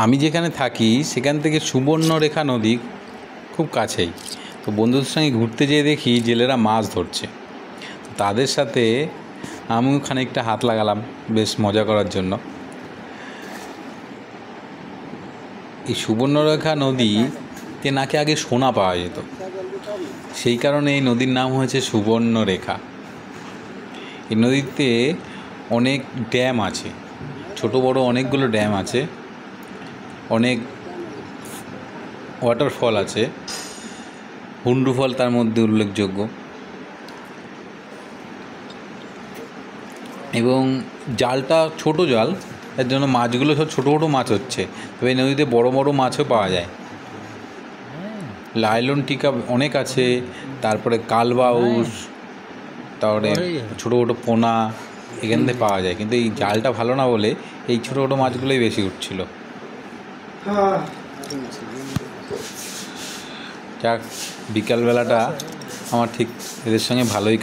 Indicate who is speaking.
Speaker 1: আমি যেখানে থাকি সেখান থেকে সুবর্ণরেখা নদী খুব কাছেই। তো বন্ধুদের সঙ্গে ঘুরতে যেয়ে দেখি জেলেরা মাছ ধরছে। তাদের সাথে আমিও খানিকটা হাত লাগালাম বেশ মজা করার জন্য। এই সুবর্ণরেখা নদীতে নাকি আগে সোনা পাওয়া যেত, সেই কারণে এই নদীর নাম হয়েছে সুবর্ণরেখা। এই নদীতে অনেক ড্যাম আছে, ছোট বড় অনেকগুলো ড্যাম আছে, অনেক ওয়াটারফল আছে, হুন্ডু ফল তার মধ্যে উল্লেখযোগ্য। এবং জালটা ছোট জাল, এর জন্য মাছগুলো সব ছোটো ছোটো মাছ হচ্ছে। তবে এই নদীতে বড় বড় মাছও পাওয়া যায়। লাইলন টিকা অনেক আছে, তারপরে কালবাউস, তারপরে ছোটো ছোটো পোনা এখান থেকে পাওয়া যায়। কিন্তু এই জালটা ভালো না বলে এই ছোটো ছোটো মাছগুলোই বেশি উঠছিল। যাক, বিকালবেলাটা আমার ঠিক এদের সঙ্গে ভালোই